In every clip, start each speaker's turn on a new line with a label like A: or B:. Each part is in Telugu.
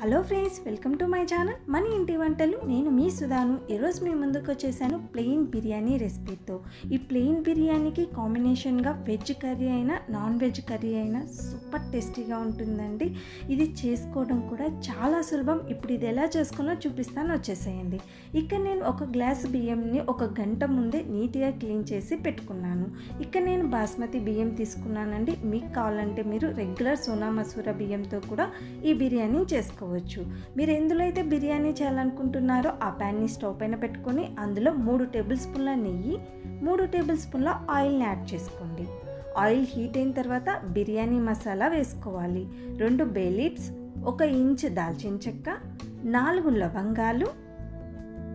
A: Hello friends, welcome to my channel మన ఇంటి వంటలు. నేను మీ సుధాను. ఈరోజు మీ ముందుకు వచ్చేసాను ప్లెయిన్ బిర్యానీ రెసిపీతో. ఈ ప్లెయిన్ బిర్యానీకి కాంబినేషన్గా వెజ్ కర్రీ అయినా నాన్ వెజ్ కర్రీ అయినా సూపర్ టేస్టీగా ఉంటుందండి. ఇది చేసుకోవడం కూడా చాలా సులభం. ఇప్పుడు ఇది ఎలా చేసుకోవాలో చూపిస్తాను, వచ్చేసేయండి. ఇక్కడ నేను ఒక గ్లాస్ బియ్యంని ఒక గంట ముందే నీట్గా క్లీన్ చేసి పెట్టుకున్నాను. ఇక్కడ నేను బాస్మతి బియ్యం తీసుకున్నానండి. మీకు కావాలంటే మీరు రెగ్యులర్ సోనా మసూరా బియ్యంతో కూడా ఈ బిర్యానీ చేసుకోవచ్చు. మీరు ఎందులో అయితే బిర్యానీ చేయాలనుకుంటున్నారో ఆ ప్యాన్ని స్టవ్ పైన పెట్టుకొని అందులో 3 టేబుల్ స్పూన్ల నెయ్యి, 3 టేబుల్ స్పూన్ల ఆయిల్ని యాడ్ చేసుకోండి. ఆయిల్ హీట్ అయిన తర్వాత బిర్యానీ మసాలా వేసుకోవాలి. 2 బే లీవ్స్, 1 ఇంచ్ దాల్చిన చెక్క, 4 లవంగాలు,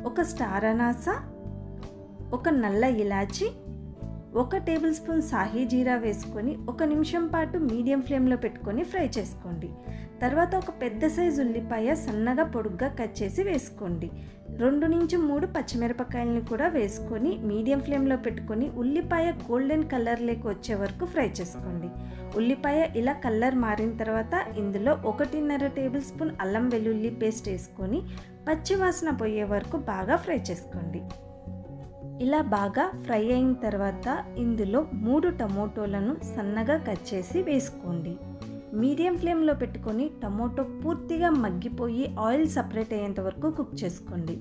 A: 1 స్టార్ అనాస, 1 నల్ల ఇలాచి, 1 టేబుల్ స్పూన్ సాహీ జీరా వేసుకొని 1 నిమిషం పాటు మీడియం ఫ్లేమ్లో పెట్టుకొని ఫ్రై చేసుకోండి. తర్వాత ఒక పెద్ద సైజు ఉల్లిపాయ సన్నగా పొడుగ్గా కట్ చేసి వేసుకోండి. 2 నుంచి 3 పచ్చిమిరపకాయలని కూడా వేసుకొని మీడియం ఫ్లేమ్లో పెట్టుకొని ఉల్లిపాయ గోల్డెన్ కలర్లోకి వచ్చే వరకు ఫ్రై చేసుకోండి. ఉల్లిపాయ ఇలా కలర్ మారిన తర్వాత ఇందులో 1.5 టేబుల్ స్పూన్ అల్లం వెల్లుల్లి పేస్ట్ వేసుకొని పచ్చివాసన పోయే వరకు బాగా ఫ్రై చేసుకోండి. ఇలా బాగా ఫ్రై అయిన తర్వాత ఇందులో 3 టమోటోలను సన్నగా కట్ చేసి వేసుకోండి. మీడియం ఫ్లేమ్లో పెట్టుకొని టమోటో పూర్తిగా మగ్గిపోయి ఆయిల్ సపరేట్ అయ్యేంత వరకు కుక్ చేసుకోండి.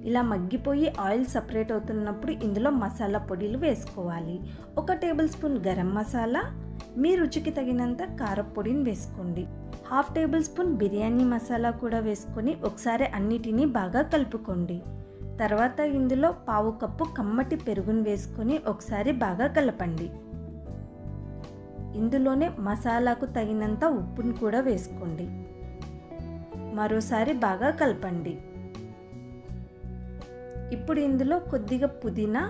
A: ఇలా మగ్గిపోయి ఆయిల్ సపరేట్ అవుతున్నప్పుడు ఇందులో మసాలా పొడిలు వేసుకోవాలి. 1 టేబుల్ స్పూన్ గరం మసాలా, మీ రుచికి తగినంత కారపొడిని వేసుకోండి. 1/2 టేబుల్ స్పూన్ బిర్యానీ మసాలా కూడా వేసుకొని ఒకసారి అన్నిటినీ బాగా కలుపుకోండి. తర్వాత ఇందులో 1/2 కప్పు కమ్మటి పెరుగును వేసుకొని ఒకసారి బాగా కలపండి. ఇందులోనే మసాలాకు తగినంత ఉప్పును కూడా వేసుకోండి. మరోసారి బాగా కలపండి. ఇప్పుడు ఇందులో కొద్దిగా పుదీనా,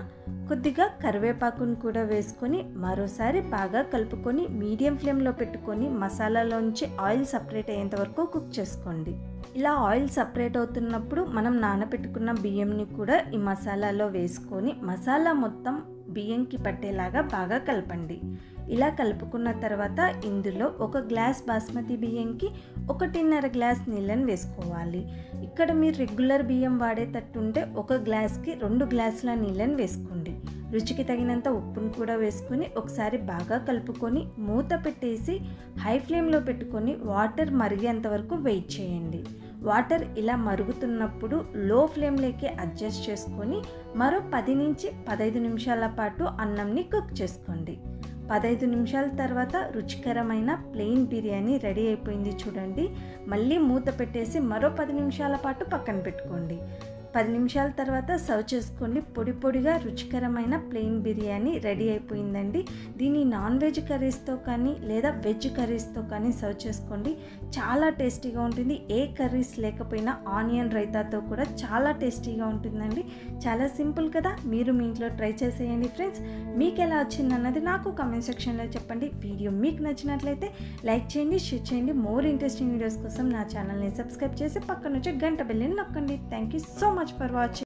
A: కొద్దిగా కరివేపాకును కూడా వేసుకొని మరోసారి బాగా కలుపుకొని మీడియం ఫ్లేమ్లో పెట్టుకొని మసాలాలోంచి ఆయిల్ సపరేట్ అయ్యేంత వరకు కుక్ చేసుకోండి. ఇలా ఆయిల్ సపరేట్ అవుతున్నప్పుడు మనం నానబెట్టుకున్న బియ్యంని కూడా ఈ మసాలాలో వేసుకొని మసాలా మొత్తం బియ్యంకి పట్టేలాగా బాగా కలపండి. ఇలా కలుపుకున్న తర్వాత ఇందులో 1 గ్లాస్ బాస్మతి బియ్యంకి 1.5 గ్లాస్ నీళ్ళని వేసుకోవాలి. ఇక్కడ మీరు రెగ్యులర్ బియ్యం వాడేటట్టుంటే 1 గ్లాస్కి 2 గ్లాసుల నీళ్ళని వేసుకోండి. రుచికి తగినంత ఉప్పును కూడా వేసుకొని ఒకసారి బాగా కలుపుకొని మూత పెట్టేసి హై ఫ్లేమ్లో పెట్టుకొని వాటర్ మరిగేంత వరకు వెయిట్ చేయండి. వాటర్ ఇలా మరుగుతున్నప్పుడు లో ఫ్లేమ్లోకి అడ్జస్ట్ చేసుకొని మరో 10 నుంచి 15 నిమిషాల పాటు అన్నంని కుక్ చేసుకోండి. 15 నిమిషాల తర్వాత రుచికరమైన ప్లెయిన్ బిర్యానీ రెడీ అయిపోయింది. చూడండి, మళ్ళీ మూత పెట్టేసి మరో 10 నిమిషాల పాటు పక్కన పెట్టుకోండి. 10 నిమిషాల తర్వాత సర్వ్ చేసుకోండి. పొడి పొడిగా రుచికరమైన ప్లెయిన్ బిర్యానీ రెడీ అయిపోయిందండి. దీన్ని నాన్ వెజ్ కర్రీస్తో కానీ లేదా వెజ్ కర్రీస్తో కానీ సర్వ్ చేసుకోండి. చాలా టేస్టీగా ఉంటుంది. ఏ కర్రీస్ లేకపోయినా ఆనియన్ రైతాతో కూడా చాలా టేస్టీగా ఉంటుందండి. చాలా సింపుల్ కదా, మీరు మీ ఇంట్లో ట్రై చేసేయండి ఫ్రెండ్స్. మీకు ఎలా వచ్చిందన్నది నాకు కామెంట్ సెక్షన్లో చెప్పండి. వీడియో మీకు నచ్చినట్లయితే లైక్ చేయండి, షేర్ చేయండి. మోర్ ఇంట్రెస్టింగ్ వీడియోస్ కోసం నా ఛానల్ని సబ్స్క్రైబ్ చేసి పక్కన వచ్చి గంట బెల్ని నొక్కండి. Thank you so much for watching.